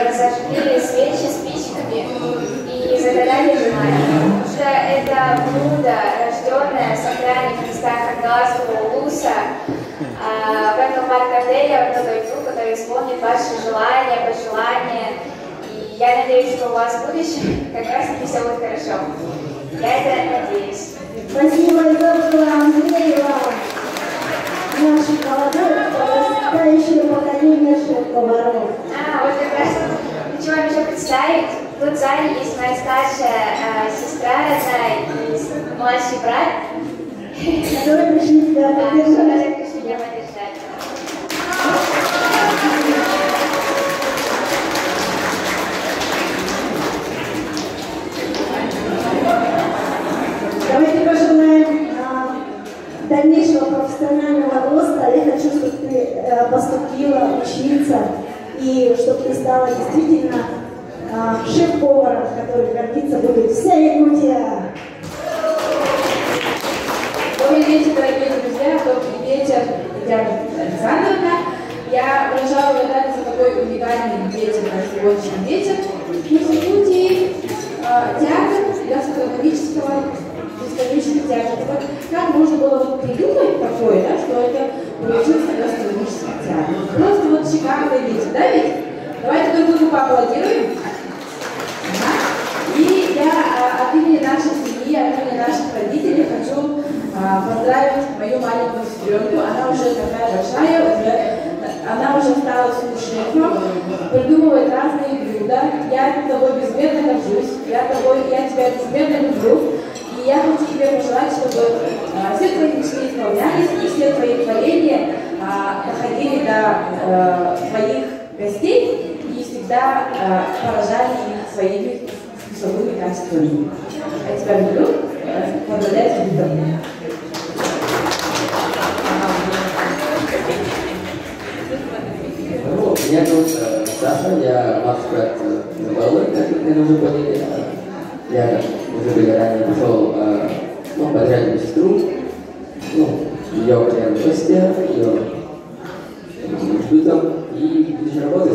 Зажгли свечи спичками и загадали желание. Потому что это блюдо, рожденное в сакральных местах Аргаласского улуса. Поэтому Марк-Аврелия, много друг, который исполнит ваши желания, пожелания. И я надеюсь, что у вас в будущем как раз таки все будет хорошо. Я это надеюсь. Спасибо, и доброго Андрея вам. Наших молодых, подрастающее поколение шеф-поваров. Вот как раз хочу вам еще представить. Тут в зале есть моя старшая сестра родная и младший брат. Которые пришли тебя поддержать. Которые пришли меня поддержать. Давайте пожелаем дальнейшего профессионального роста. Я хочу, чтобы ты поступила учиться и чтобы ты стала действительно шеф-поваром, который гордиться будет вся Якутия. Добрый вечер, дорогие друзья, добрый вечер, Татьяна Александровна. Я выражаю благодарность за такой уникальный вечер на сегодняшний вечер. В Якутии театр гастрономического театра. Как можно было придумать такое, да, что это получился гастрономический театр? Просто вот шикарный вечер, да ведь? Давайте друг другу поаплодируем. И я от имени нашей семьи, от имени наших родителей хочу поздравить мою маленькую сестренку. Она уже такая большая, она уже стала сушефом, придумывает разные блюда. Я тобой безмерно горжусь, я тебя безмерно люблю. И я хочу тебе пожелать, чтобы все твои мечты исполнялись, и все твои творения доходили до твоих гостей и всегда поражали их своими вкусовыми качествами. Я тебя люблю, поздравляю тебя с днем. Меня зовут Саша, я младший брат Забалы, как мы уже поняли. Я, как уже были ранее, пришел поздравить мою сестру, ее карьеру гостя, ее дебютом и будущей работы.